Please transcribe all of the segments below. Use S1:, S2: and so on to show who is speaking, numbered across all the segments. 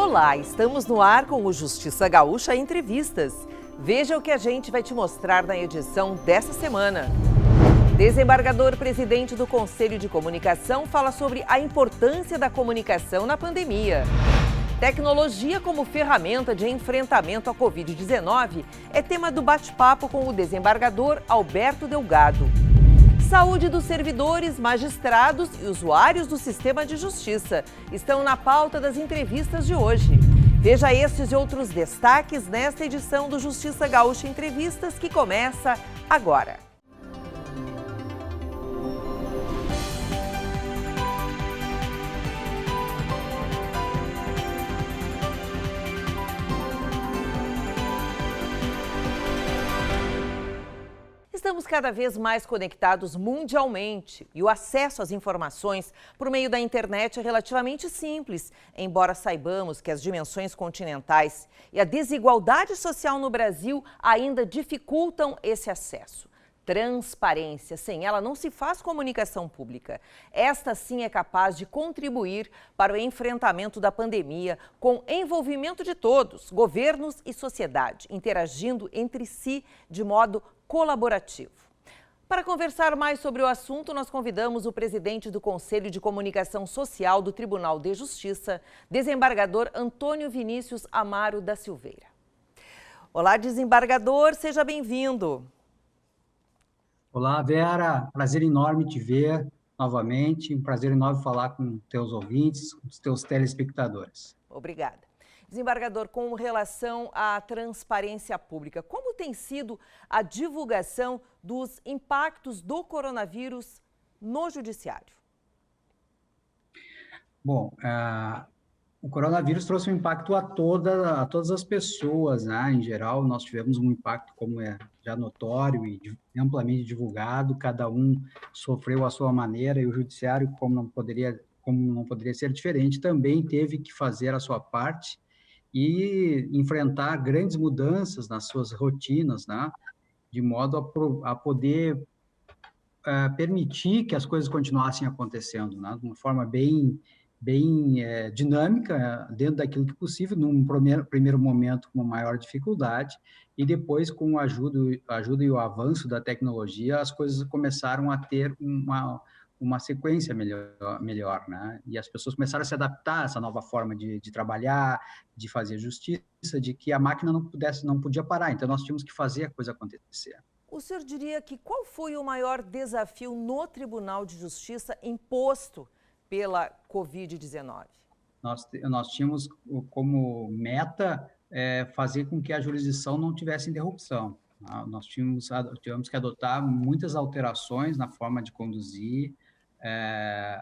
S1: Olá, estamos no ar com o Justiça Gaúcha Entrevistas. Veja o que a gente vai te mostrar na edição dessa semana. Desembargador presidente do Conselho de Comunicação fala sobre a importância da comunicação na pandemia. Tecnologia como ferramenta de enfrentamento à Covid-19 é tema do bate-papo com o desembargador Alberto Delgado. Saúde dos servidores, magistrados e usuários do sistema de justiça estão na pauta das entrevistas de hoje. Veja estes e outros destaques nesta edição do Justiça Gaúcha Entrevistas, que começa agora. Estamos cada vez mais conectados mundialmente e o acesso às informações por meio da internet é relativamente simples, embora saibamos que as dimensões continentais e a desigualdade social no Brasil ainda dificultam esse acesso. Transparência, sem ela não se faz comunicação pública. Esta sim é capaz de contribuir para o enfrentamento da pandemia com envolvimento de todos, governos e sociedade, interagindo entre si de modo colaborativo. Para conversar mais sobre o assunto, nós convidamos o presidente do Conselho de Comunicação Social do Tribunal de Justiça, desembargador Antônio Vinícius Amaro da Silveira. Olá, desembargador, seja bem-vindo.
S2: Olá, Vera, prazer enorme te ver novamente, um prazer enorme falar com teus ouvintes, com os teus telespectadores.
S1: Obrigada. Desembargador, com relação à transparência pública, como tem sido a divulgação dos impactos do coronavírus no judiciário?
S2: Bom, o coronavírus trouxe um impacto a todas as pessoas, né? Em geral, nós tivemos um impacto, como é já notório e amplamente divulgado, cada um sofreu à sua maneira, e o judiciário, como não poderia ser diferente, também teve que fazer a sua parte e enfrentar grandes mudanças nas suas rotinas, né? De modo a poder permitir que as coisas continuassem acontecendo, né? De uma forma bem dinâmica, dentro daquilo que é possível, num primeiro momento com maior dificuldade, e depois, com a ajuda e o avanço da tecnologia, as coisas começaram a ter uma sequência melhor, né? E as pessoas começaram a se adaptar a essa nova forma de trabalhar, de fazer justiça, de que a máquina não podia parar, então nós tínhamos que fazer a coisa acontecer.
S1: O senhor diria que qual foi o maior desafio no Tribunal de Justiça imposto pela Covid-19?
S2: Nós tínhamos como meta fazer com que a jurisdição não tivesse interrupção. Nós tivemos que adotar muitas alterações na forma de conduzir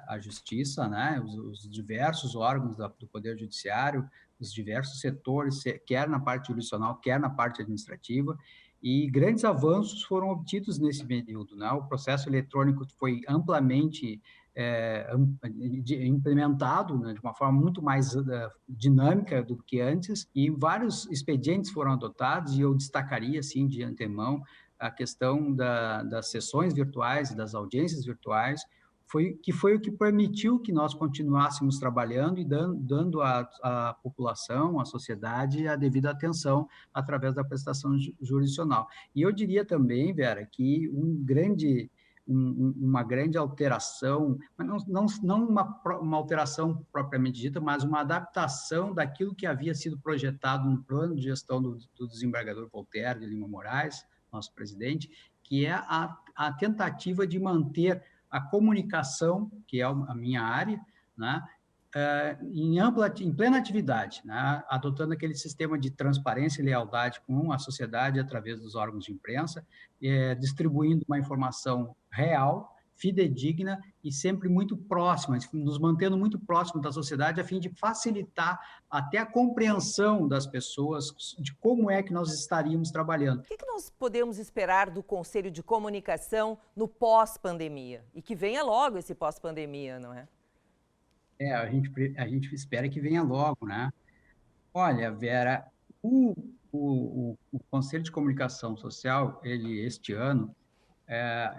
S2: a justiça, né? Os diversos órgãos do Poder Judiciário, os diversos setores, quer na parte jurisdicional, quer na parte administrativa, e grandes avanços foram obtidos nesse período, né? O processo eletrônico foi amplamente implementado, né, de uma forma muito mais dinâmica do que antes, e vários expedientes foram adotados, e eu destacaria, assim, de antemão, a questão das sessões virtuais e das audiências virtuais, foi o que permitiu que nós continuássemos trabalhando e dando à população, à sociedade, a devida atenção através da prestação jurisdicional. E eu diria também, Vera, que uma grande alteração, mas não uma alteração propriamente dita, mas uma adaptação daquilo que havia sido projetado no plano de gestão do desembargador Voltaire de Lima Moraes, nosso presidente, que é a tentativa de manter a comunicação, que é a minha área, né, em plena atividade, né, adotando aquele sistema de transparência e lealdade com a sociedade através dos órgãos de imprensa, distribuindo uma informação real, fidedigna e sempre muito próxima, nos mantendo muito próximo da sociedade, a fim de facilitar até a compreensão das pessoas de como é que nós estaríamos trabalhando.
S1: O que nós podemos esperar do Conselho de Comunicação no pós-pandemia? E que venha logo esse pós-pandemia, não é?
S2: A gente espera que venha logo, né? Olha, Vera, o Conselho de Comunicação Social, este ano,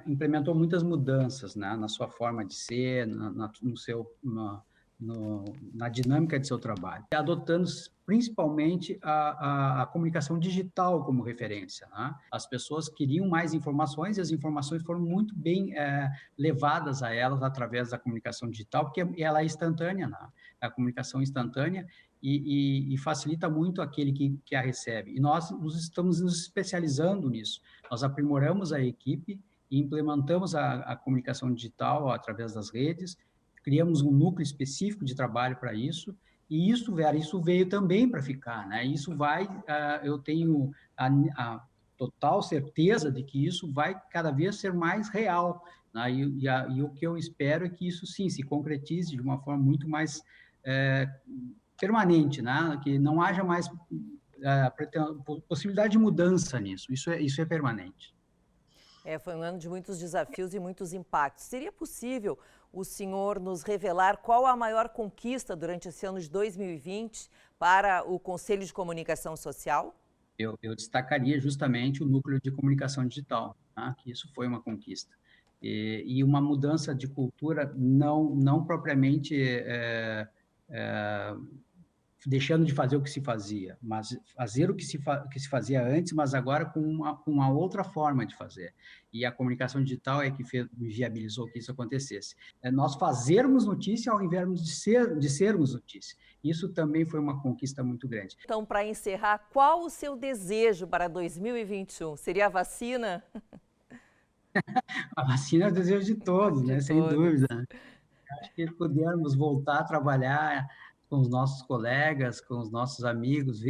S2: implementou muitas mudanças, né, na sua forma de ser, na dinâmica de seu trabalho, adotando principalmente a comunicação digital como referência, né? As pessoas queriam mais informações e as informações foram muito bem levadas a elas através da comunicação digital, porque ela é instantânea, né? A comunicação instantânea e facilita muito aquele que a recebe. E nós estamos nos especializando nisso. Nós aprimoramos a equipe e implementamos a comunicação digital através das redes, criamos um núcleo específico de trabalho para isso, e isso veio também para ficar, né? Isso vai, eu tenho a total certeza de que isso vai cada vez ser mais real, né? E o que eu espero é que isso, sim, se concretize de uma forma muito mais permanente, né? Que não haja mais possibilidade de mudança nisso, isso é permanente.
S1: Foi um ano de muitos desafios e muitos impactos. Seria possível o senhor nos revelar qual a maior conquista durante esse ano de 2020 para o Conselho de Comunicação Social?
S2: Eu destacaria justamente o núcleo de comunicação digital, tá? Que isso foi uma conquista. E uma mudança de cultura não propriamente deixando de fazer o que se fazia, mas fazer o que se fazia antes, mas agora com uma outra forma de fazer. E a comunicação digital é que viabilizou que isso acontecesse. Nós fazermos notícia ao invés de sermos notícia. Isso também foi uma conquista muito grande.
S1: Então, para encerrar, qual o seu desejo para 2021? Seria a vacina?
S2: A vacina é o desejo de todos, né? Sem dúvida. Acho que pudermos voltar a trabalhar com os nossos colegas, com os nossos amigos,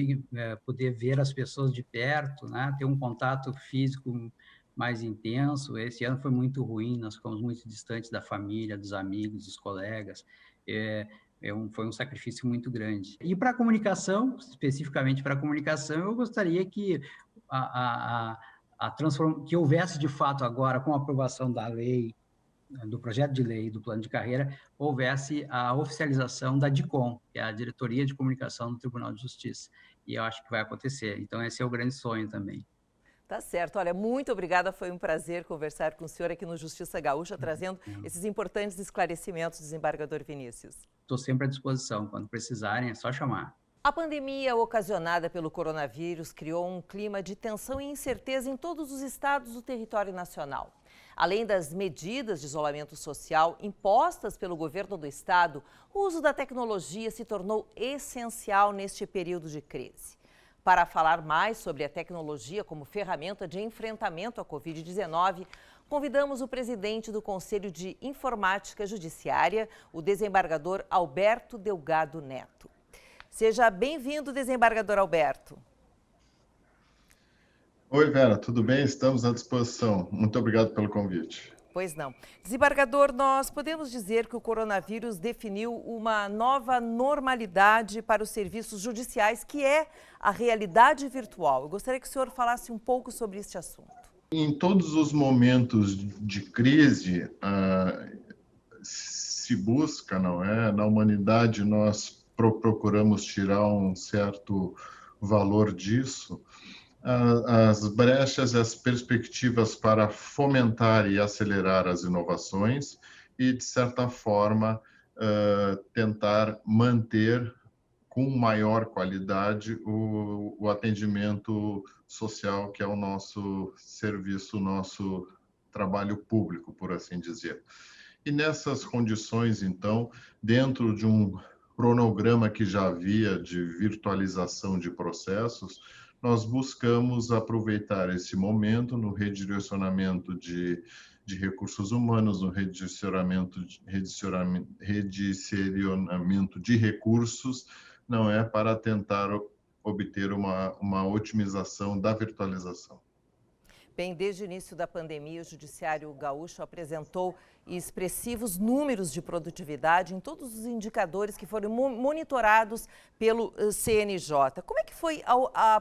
S2: poder ver as pessoas de perto, né? Ter um contato físico mais intenso. Esse ano foi muito ruim, nós ficamos muito distantes da família, dos amigos, dos colegas. Foi um sacrifício muito grande. E para a comunicação, especificamente para a comunicação, eu gostaria que que houvesse, de fato, agora, com a aprovação da lei, do projeto de lei do plano de carreira, houvesse a oficialização da DICOM, que é a Diretoria de Comunicação do Tribunal de Justiça. E eu acho que vai acontecer. Então, esse é o grande sonho também.
S1: Tá certo. Olha, muito obrigada. Foi um prazer conversar com o senhor aqui no Justiça Gaúcha, trazendo esses importantes esclarecimentos, desembargador Vinícius.
S2: Estou sempre à disposição. Quando precisarem, é só chamar.
S1: A pandemia ocasionada pelo coronavírus criou um clima de tensão e incerteza em todos os estados do território nacional. Além das medidas de isolamento social impostas pelo governo do estado, o uso da tecnologia se tornou essencial neste período de crise. Para falar mais sobre a tecnologia como ferramenta de enfrentamento à Covid-19, convidamos o presidente do Conselho de Informática Judiciária, o desembargador Alberto Delgado Neto. Seja bem-vindo, desembargador Alberto.
S3: Oi, Vera, tudo bem? Estamos à disposição. Muito obrigado pelo convite.
S1: Pois não. Desembargador, nós podemos dizer que o coronavírus definiu uma nova normalidade para os serviços judiciais, que é a realidade virtual. Eu gostaria que o senhor falasse um pouco sobre este assunto.
S3: Em todos os momentos de crise, se busca, não é? Na humanidade, nós procuramos tirar um certo valor disso. As brechas e as perspectivas para fomentar e acelerar as inovações e, de certa forma, tentar manter com maior qualidade o atendimento social, que é o nosso serviço, o nosso trabalho público, por assim dizer. E nessas condições, então, dentro de um cronograma que já havia de virtualização de processos, nós buscamos aproveitar esse momento no redirecionamento de recursos humanos, no redirecionamento de recursos, não é, para tentar obter uma otimização da virtualização.
S1: Bem, desde o início da pandemia, o Judiciário Gaúcho apresentou expressivos números de produtividade em todos os indicadores que foram monitorados pelo CNJ. Como é que foi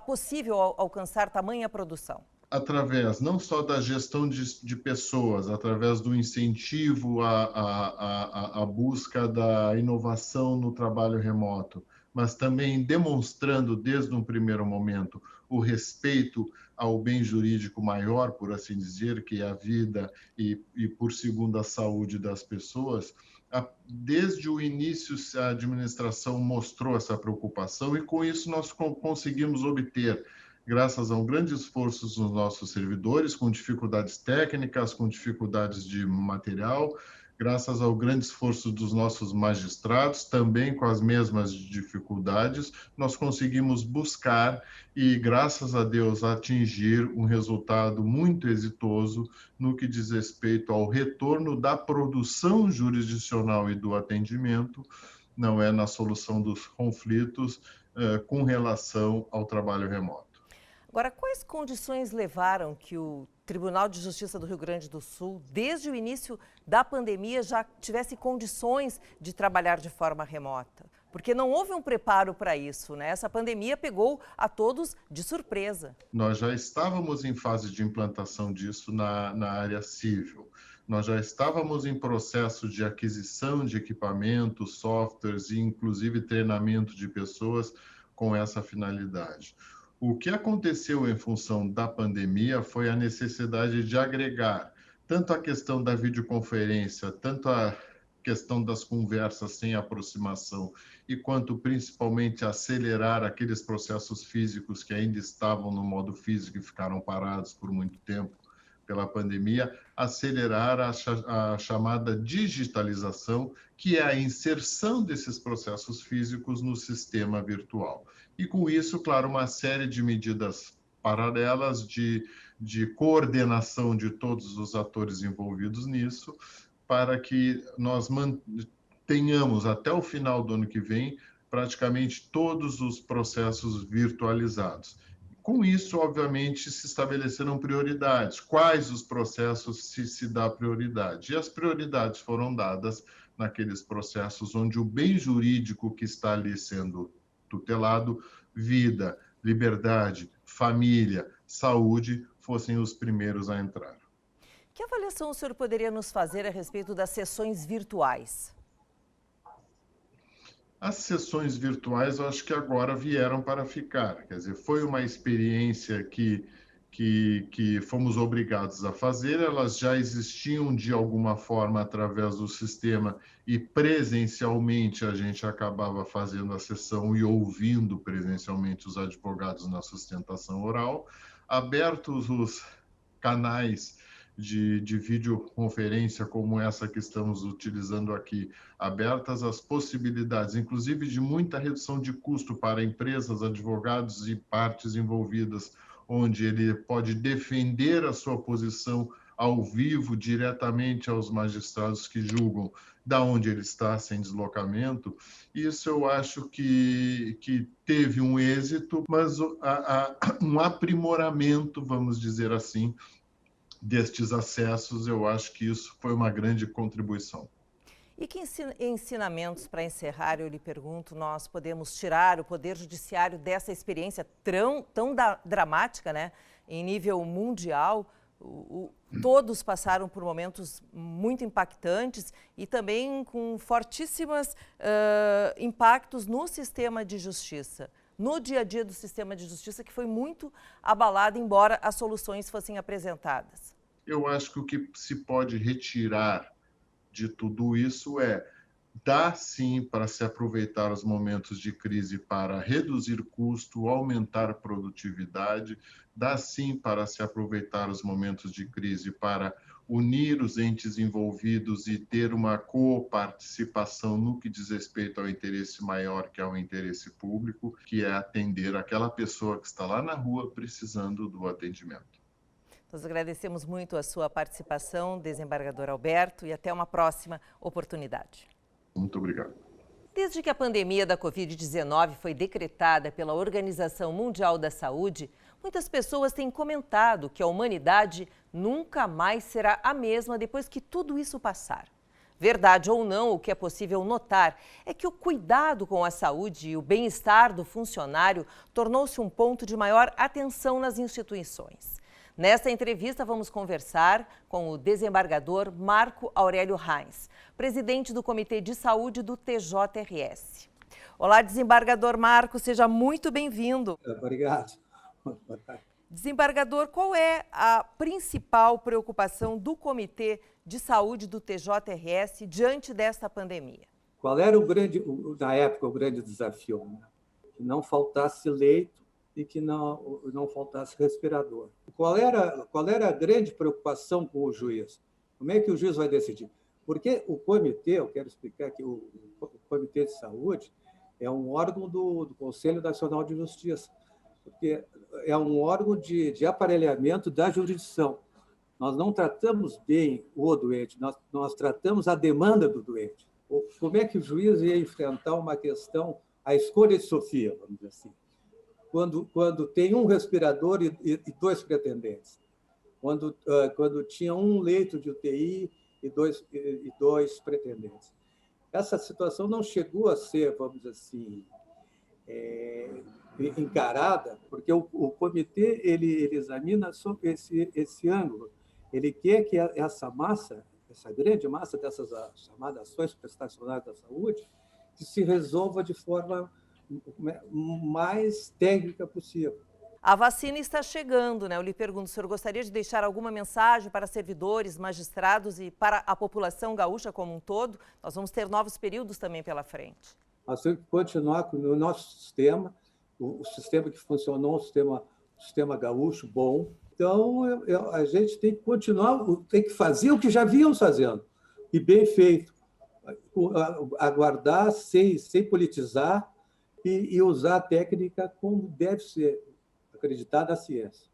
S1: possível alcançar tamanha produção?
S3: Através não só da gestão de pessoas, através do incentivo à busca da inovação no trabalho remoto, mas também demonstrando desde um primeiro momento o respeito ao bem jurídico maior, por assim dizer, que é a vida e por segundo, a saúde das pessoas, Desde o início, a administração mostrou essa preocupação e, com isso, nós conseguimos obter, graças a um grande esforço dos nossos servidores, com dificuldades técnicas, com dificuldades de material, graças ao grande esforço dos nossos magistrados, também com as mesmas dificuldades, nós conseguimos buscar e, graças a Deus, atingir um resultado muito exitoso no que diz respeito ao retorno da produção jurisdicional e do atendimento, não é na solução dos conflitos, com relação ao trabalho remoto.
S1: Agora, quais condições levaram que o Tribunal de Justiça do Rio Grande do Sul, desde o início da pandemia, já tivesse condições de trabalhar de forma remota? Porque não houve um preparo para isso, né? Essa pandemia pegou a todos de surpresa.
S3: Nós já estávamos em fase de implantação disso na área civil. Nós já estávamos em processo de aquisição de equipamentos, softwares e, inclusive, treinamento de pessoas com essa finalidade. O que aconteceu em função da pandemia foi a necessidade de agregar tanto a questão da videoconferência, tanto a questão das conversas sem aproximação, e quanto principalmente acelerar aqueles processos físicos que ainda estavam no modo físico e ficaram parados por muito tempo pela pandemia, acelerar a chamada digitalização, que é a inserção desses processos físicos no sistema virtual. E com isso, claro, uma série de medidas paralelas de coordenação de todos os atores envolvidos nisso, para que nós tenhamos até o final do ano que vem praticamente todos os processos virtualizados. Com isso, obviamente, se estabeleceram prioridades. Quais os processos se dá prioridade? E as prioridades foram dadas naqueles processos onde o bem jurídico que está ali sendo tutelado, vida, liberdade, família, saúde, fossem os primeiros a entrar.
S1: Que avaliação o senhor poderia nos fazer a respeito das sessões virtuais?
S3: As sessões virtuais, eu acho que agora vieram para ficar. Quer dizer, foi uma experiência que fomos obrigados a fazer, elas já existiam de alguma forma através do sistema e presencialmente a gente acabava fazendo a sessão e ouvindo presencialmente os advogados na sustentação oral. Abertos os canais de videoconferência como essa que estamos utilizando aqui, abertas as possibilidades, inclusive de muita redução de custo para empresas, advogados e partes envolvidas, onde ele pode defender a sua posição ao vivo, diretamente aos magistrados que julgam da onde ele está, sem deslocamento. Isso eu acho que teve um êxito, mas um aprimoramento, vamos dizer assim, destes acessos. Eu acho que isso foi uma grande contribuição.
S1: E que ensinamentos, para encerrar, eu lhe pergunto, nós podemos tirar o Poder Judiciário dessa experiência tão dramática, né, em nível mundial? Todos passaram por momentos muito impactantes e também com fortíssimos impactos no sistema de justiça, no dia a dia do sistema de justiça, que foi muito abalado, embora as soluções fossem apresentadas.
S3: Eu acho que o que se pode retirar de tudo isso dá sim para se aproveitar os momentos de crise para reduzir custo, aumentar produtividade, dá sim para se aproveitar os momentos de crise para unir os entes envolvidos e ter uma coparticipação no que diz respeito ao interesse maior, que é o interesse público, que é atender aquela pessoa que está lá na rua precisando do atendimento.
S1: Nós agradecemos muito a sua participação, desembargador Alberto, e até uma próxima oportunidade.
S3: Muito obrigado.
S1: Desde que a pandemia da Covid-19 foi decretada pela Organização Mundial da Saúde, muitas pessoas têm comentado que a humanidade nunca mais será a mesma depois que tudo isso passar. Verdade ou não, o que é possível notar é que o cuidado com a saúde e o bem-estar do funcionário tornou-se um ponto de maior atenção nas instituições. Nesta entrevista, vamos conversar com o desembargador Marco Aurélio Reins, presidente do Comitê de Saúde do TJRS. Olá, desembargador Marco, seja muito bem-vindo.
S4: Obrigado.
S1: Desembargador, qual é a principal preocupação do Comitê de Saúde do TJRS diante desta pandemia.
S4: Qual era na época, o grande desafio? Né? Que não faltasse leito e que não faltasse respirador. Qual era a grande preocupação com o juiz? Como é que o juiz vai decidir? Porque o comitê, eu quero explicar que o Comitê de Saúde é um órgão do Conselho Nacional de Justiça, porque é um órgão de aparelhamento da jurisdição. Nós não tratamos bem o doente, nós tratamos a demanda do doente. Como é que o juiz ia enfrentar uma questão, a escolha de Sofia, vamos dizer assim, quando tem um respirador e 2 pretendentes, quando tinha um leito de UTI e dois pretendentes. Essa situação não chegou a ser, vamos dizer assim, encarada, porque o comitê ele examina sobre esse ângulo. Ele quer que essa grande massa dessas chamadas ações prestacionais da saúde, que se resolva de forma mais técnica possível.
S1: A vacina está chegando, né? Eu lhe pergunto, o senhor gostaria de deixar alguma mensagem para servidores, magistrados e para a população gaúcha como um todo? Nós vamos ter novos períodos também pela frente.
S4: Nós temos que continuar com o nosso sistema, o sistema que funcionou, o sistema gaúcho bom. Então, a gente tem que continuar, tem que fazer o que já vínhamos fazendo, e bem feito. Aguardar sem politizar e usar a técnica como deve ser acreditada a ciência.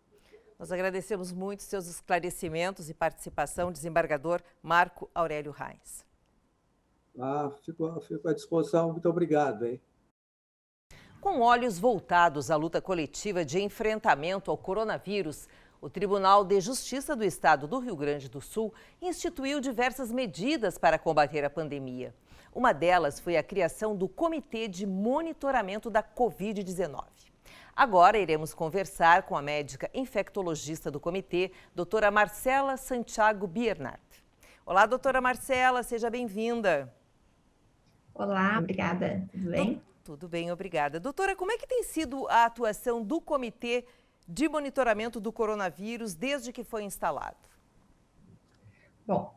S1: Nós agradecemos muito seus esclarecimentos e participação, desembargador Marco Aurélio Reis.
S4: Fico à disposição. Muito obrigado. Hein?
S1: Com olhos voltados à luta coletiva de enfrentamento ao coronavírus, o Tribunal de Justiça do Estado do Rio Grande do Sul instituiu diversas medidas para combater a pandemia. Uma delas foi a criação do Comitê de Monitoramento da Covid-19. Agora iremos conversar com a médica infectologista do comitê, doutora Marcela Santiago Biernat. Olá, doutora Marcela, seja bem-vinda.
S5: Olá, obrigada. Tudo bem?
S1: Tudo bem, obrigada. Doutora, como é que tem sido a atuação do Comitê de Monitoramento do Coronavírus desde que foi instalado?
S5: Bom,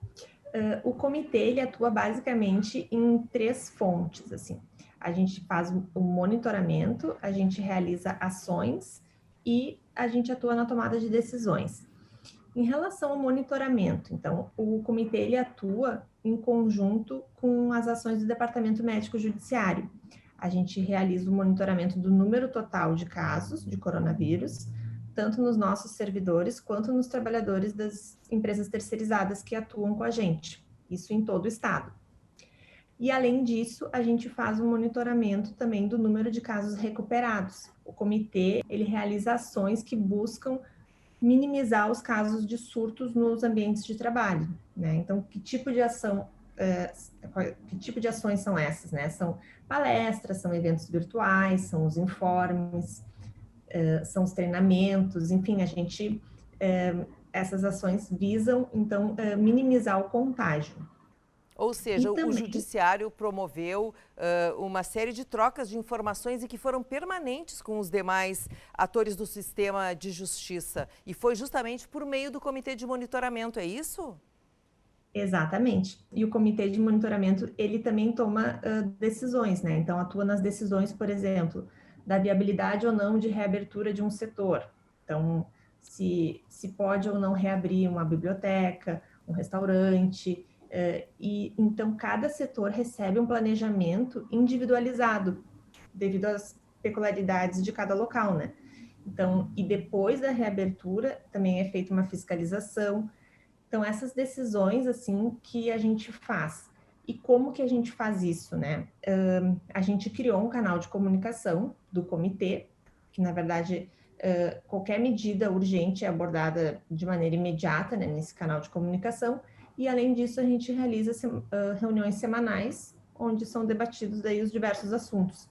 S5: o comitê ele atua basicamente em 3 fontes, assim. A gente faz o monitoramento, a gente realiza ações e a gente atua na tomada de decisões. Em relação ao monitoramento, então, o comitê ele atua em conjunto com as ações do Departamento Médico Judiciário. A gente realiza o monitoramento do número total de casos de coronavírus, tanto nos nossos servidores quanto nos trabalhadores das empresas terceirizadas que atuam com a gente, isso em todo o estado. E, além disso, a gente faz um monitoramento também do número de casos recuperados. O comitê, ele realiza ações que buscam minimizar os casos de surtos nos ambientes de trabalho, né? Então, que tipo de ações são essas, né? São palestras, são eventos virtuais, são os informes, são os treinamentos, enfim, essas ações visam, então, minimizar o contágio.
S1: Ou seja, o Judiciário promoveu uma série de trocas de informações e que foram permanentes com os demais atores do sistema de justiça. E foi justamente por meio do Comitê de Monitoramento, é isso?
S5: Exatamente. E o Comitê de Monitoramento, ele também toma decisões, né? Então, atua nas decisões, por exemplo, da viabilidade ou não de reabertura de um setor. Então, se pode ou não reabrir uma biblioteca, um restaurante. E então cada setor recebe um planejamento individualizado devido às peculiaridades de cada local, né? Então, e depois da reabertura também é feita uma fiscalização. Então, essas decisões assim que a gente faz. E como que a gente faz isso, né? A gente criou um canal de comunicação do comitê, que na verdade qualquer medida urgente é abordada de maneira imediata, né, nesse canal de comunicação. E, além disso, a gente realiza reuniões semanais, onde são debatidos daí os diversos assuntos.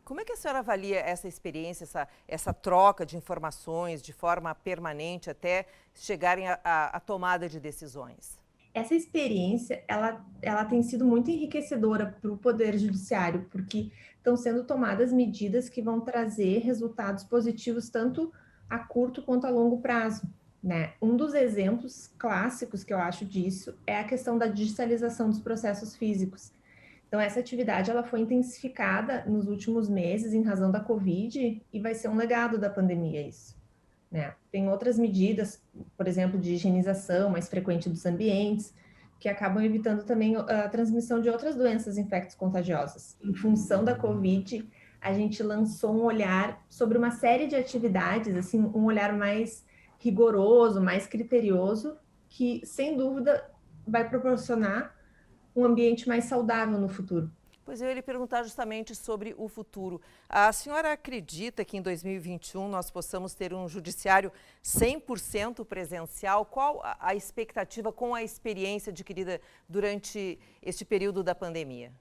S1: Como é que a senhora avalia essa experiência, essa troca de informações de forma permanente até chegarem à tomada de decisões?
S5: Essa experiência, ela tem sido muito enriquecedora para o Poder Judiciário, porque estão sendo tomadas medidas que vão trazer resultados positivos tanto a curto quanto a longo prazo. né? Um dos exemplos clássicos que eu acho disso é a questão da digitalização dos processos físicos. Então, essa atividade ela foi intensificada nos últimos meses em razão da Covid e vai ser um legado da pandemia isso, né? Tem outras medidas, por exemplo, de higienização mais frequente dos ambientes, que acabam evitando também a transmissão de outras doenças infecto-contagiosas. Em função da Covid, a gente lançou um olhar sobre uma série de atividades, assim, um olhar mais rigoroso, mais criterioso, que, sem dúvida, vai proporcionar um ambiente mais saudável no futuro.
S1: Pois eu ia lhe perguntar justamente sobre o futuro. A senhora acredita que em 2021 nós possamos ter um judiciário 100% presencial? Qual a expectativa com a experiência adquirida durante este período da pandemia?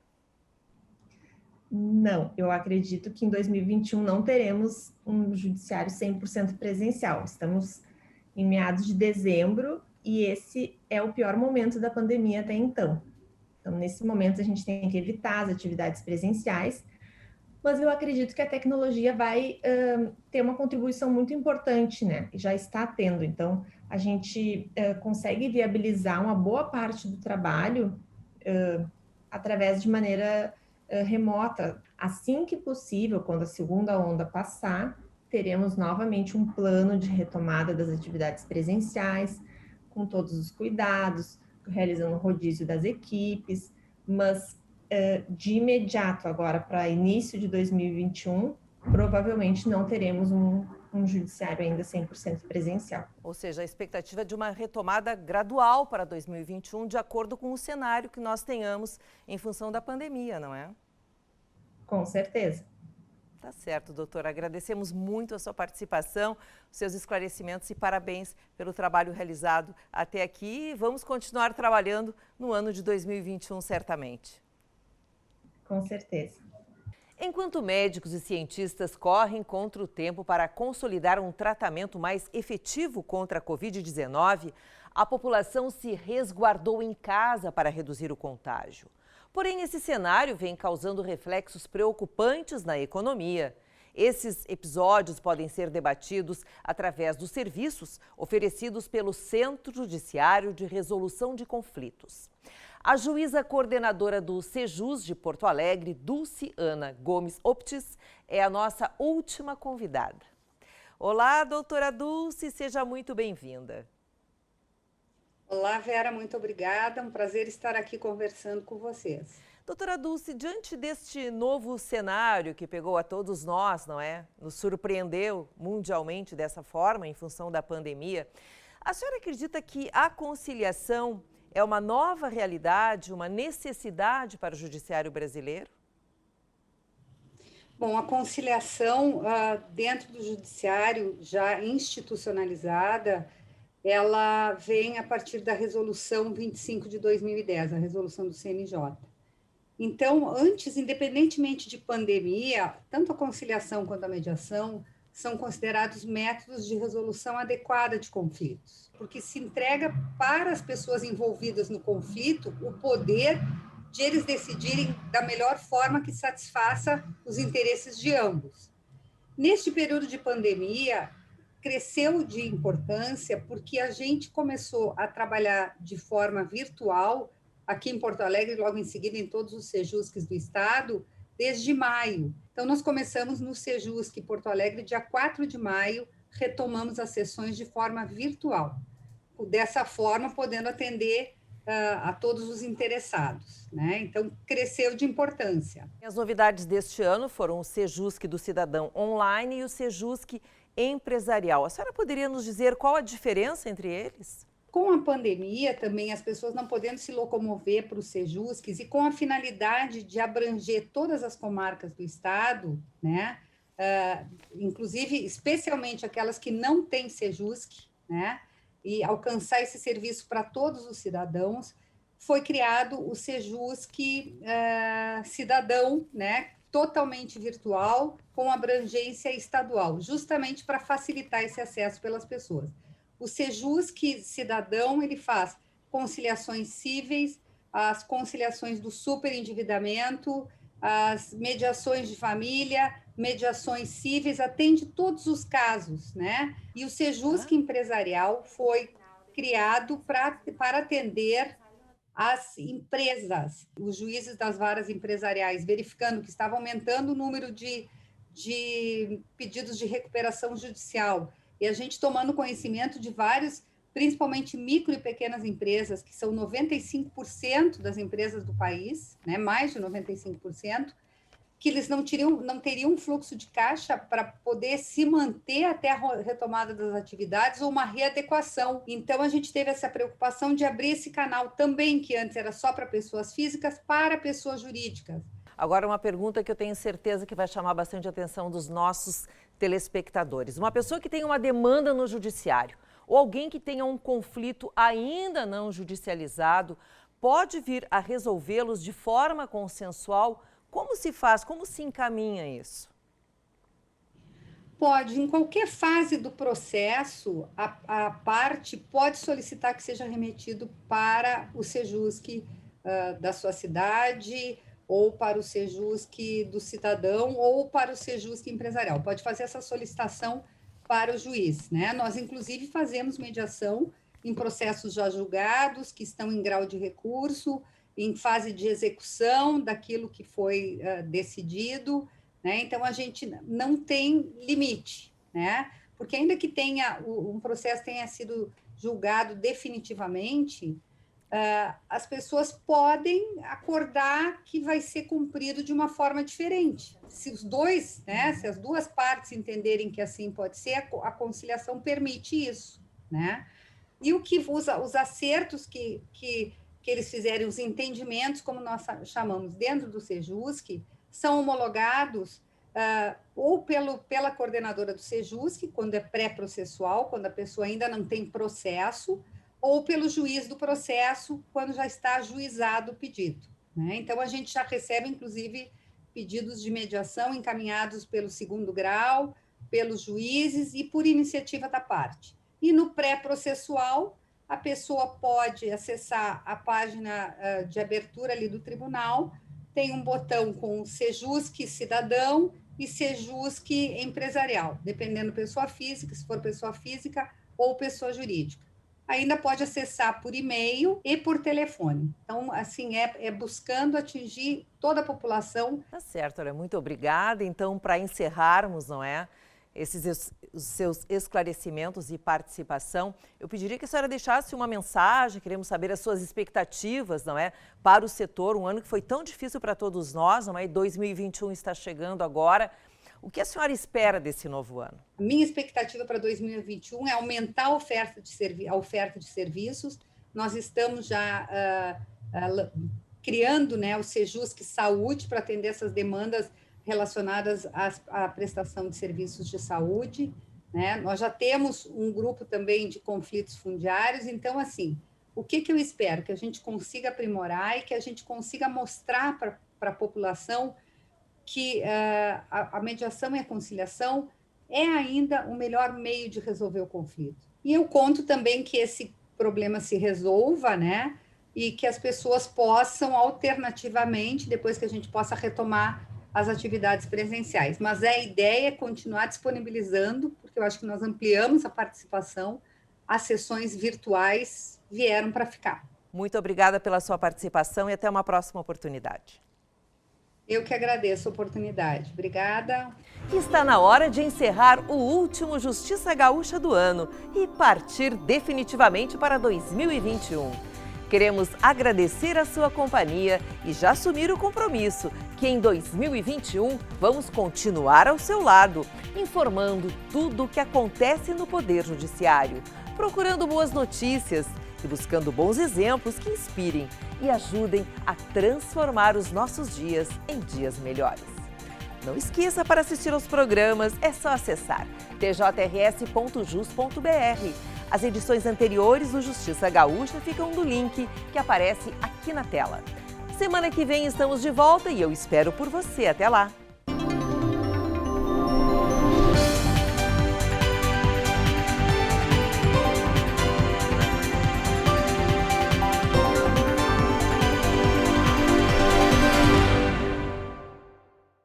S5: Não, eu acredito que em 2021 não teremos um judiciário 100% presencial. Estamos em meados de dezembro e esse é o pior momento da pandemia até então. Então, nesse momento, a gente tem que evitar as atividades presenciais, mas eu acredito que a tecnologia vai ter uma contribuição muito importante, né? E já está tendo. Então, a gente consegue viabilizar uma boa parte do trabalho através de maneira remota. Assim que possível, quando a segunda onda passar, teremos novamente um plano de retomada das atividades presenciais, com todos os cuidados, realizando um rodízio das equipes, mas de imediato agora para início de 2021, provavelmente não teremos um judiciário ainda 100% presencial.
S1: Ou seja, a expectativa de uma retomada gradual para 2021, de acordo com o cenário que nós tenhamos em função da pandemia, não é?
S5: Com certeza.
S1: Tá certo, doutora. Agradecemos muito a sua participação, os seus esclarecimentos e parabéns pelo trabalho realizado até aqui. Vamos continuar trabalhando no ano de 2021, certamente.
S5: Com certeza.
S1: Enquanto médicos e cientistas correm contra o tempo para consolidar um tratamento mais efetivo contra a Covid-19, a população se resguardou em casa para reduzir o contágio. Porém, esse cenário vem causando reflexos preocupantes na economia. Esses episódios podem ser debatidos através dos serviços oferecidos pelo Centro Judiciário de Resolução de Conflitos. A juíza coordenadora do Sejus de Porto Alegre, Dulciana Gomes Optis, é a nossa última convidada. Olá, doutora Dulce, seja muito bem-vinda.
S6: Olá, Vera, muito obrigada. Um prazer estar aqui conversando com vocês.
S1: Doutora Dulce, diante deste novo cenário que pegou a todos nós, não é? Nos surpreendeu mundialmente dessa forma, em função da pandemia, a senhora acredita que a conciliação é uma nova realidade, uma necessidade para o judiciário brasileiro?
S6: Bom, a conciliação dentro do judiciário, já institucionalizada, ela vem a partir da Resolução 25 de 2010, a resolução do CNJ. Então, antes, independentemente de pandemia, tanto a conciliação quanto a mediação são considerados métodos de resolução adequada de conflitos, porque se entrega para as pessoas envolvidas no conflito o poder de eles decidirem da melhor forma que satisfaça os interesses de ambos. Neste período de pandemia, cresceu de importância porque a gente começou a trabalhar de forma virtual, aqui em Porto Alegre, logo em seguida em todos os Sejusques do estado, desde maio. Então, nós começamos no Sejusque Porto Alegre, dia 4 de maio, retomamos as sessões de forma virtual. Dessa forma, podendo atender a todos os interessados, né? Então, cresceu de importância.
S1: As novidades deste ano foram o Sejusque do Cidadão Online e o Sejusque Empresarial. A senhora poderia nos dizer qual a diferença entre eles?
S6: Com a pandemia também, as pessoas não podendo se locomover para os Sejusques e com a finalidade de abranger todas as comarcas do estado, né? Inclusive, especialmente aquelas que não têm Sejusque, né? E alcançar esse serviço para todos os cidadãos, foi criado o Sejusque Cidadão, né? Totalmente virtual, com abrangência estadual, justamente para facilitar esse acesso pelas pessoas. O Sejusque Cidadão, ele faz conciliações cíveis, as conciliações do superendividamento, as mediações de família, mediações cíveis, atende todos os casos, né? E o Sejusc Empresarial foi criado para atender as empresas, os juízes das varas empresariais, verificando que estava aumentando o número de pedidos de recuperação judicial, e a gente tomando conhecimento de vários, principalmente micro e pequenas empresas, que são 95% das empresas do país, né, mais de 95%, que eles não teriam um fluxo de caixa para poder se manter até a retomada das atividades ou uma readequação. Então, a gente teve essa preocupação de abrir esse canal também, que antes era só para pessoas físicas, para pessoas jurídicas.
S1: Agora, uma pergunta que eu tenho certeza que vai chamar bastante a atenção dos nossos telespectadores. Uma pessoa que tem uma demanda no judiciário ou alguém que tenha um conflito ainda não judicializado pode vir a resolvê-los de forma consensual? Como se faz? Como se encaminha isso?
S6: Pode, em qualquer fase do processo, a parte pode solicitar que seja remetido para o Sejusc da sua cidade, ou para o Sejusc do cidadão, ou para o Sejusc empresarial. Pode fazer essa solicitação para o juiz, né? Nós, inclusive, fazemos mediação em processos já julgados, que estão em grau de recurso, em fase de execução daquilo que foi decidido, né? Então, a gente não tem limite, né? Porque ainda que um processo tenha sido julgado definitivamente, as pessoas podem acordar que vai ser cumprido de uma forma diferente. Se os dois, né, se as duas partes entenderem que assim pode ser, a conciliação permite isso, né? E os acertos que eles fizerem, os entendimentos, como nós chamamos dentro do Sejusc, são homologados ou pela coordenadora do Sejusc, quando é pré-processual, quando a pessoa ainda não tem processo, ou pelo juiz do processo, quando já está ajuizado o pedido, né? Então, a gente já recebe, inclusive, pedidos de mediação encaminhados pelo 2º grau, pelos juízes e por iniciativa da parte. E no pré-processual, a pessoa pode acessar a página de abertura ali do tribunal, tem um botão com Sejusc cidadão e Sejusc empresarial, dependendo pessoa física, se for pessoa física ou pessoa jurídica. Ainda pode acessar por e-mail e por telefone. Então, assim, é buscando atingir toda a população.
S1: Tá certo, olha, muito obrigada. Então, para encerrarmos, não é, os seus esclarecimentos e participação, eu pediria que a senhora deixasse uma mensagem, queremos saber as suas expectativas, não é, para o setor, um ano que foi tão difícil para todos nós, não é, e 2021 está chegando agora. O que a senhora espera desse novo ano?
S6: A minha expectativa para 2021 é aumentar a oferta de serviços. Nós estamos já criando, né, o Sejusc Saúde para atender essas demandas relacionadas à prestação de serviços de saúde, né? Nós já temos um grupo também de conflitos fundiários. Então, assim, o que eu espero? Que a gente consiga aprimorar e que a gente consiga mostrar para a população que a mediação e a conciliação é ainda o melhor meio de resolver o conflito. E eu conto também que esse problema se resolva, né? E que as pessoas possam, alternativamente, depois que a gente possa retomar as atividades presenciais. Mas a ideia é continuar disponibilizando, porque eu acho que nós ampliamos a participação, as sessões virtuais vieram para ficar.
S1: Muito obrigada pela sua participação e até uma próxima oportunidade.
S6: Eu que agradeço a oportunidade. Obrigada.
S1: Está na hora de encerrar o último Justiça Gaúcha do ano e partir definitivamente para 2021. Queremos agradecer a sua companhia e já assumir o compromisso que em 2021 vamos continuar ao seu lado, informando tudo o que acontece no Poder Judiciário, procurando boas notícias e buscando bons exemplos que inspirem e ajudem a transformar os nossos dias em dias melhores. Não esqueça, para assistir aos programas é só acessar tjrs.jus.br. As edições anteriores do Justiça Gaúcha ficam no link que aparece aqui na tela. Semana que vem estamos de volta e eu espero por você. Até lá!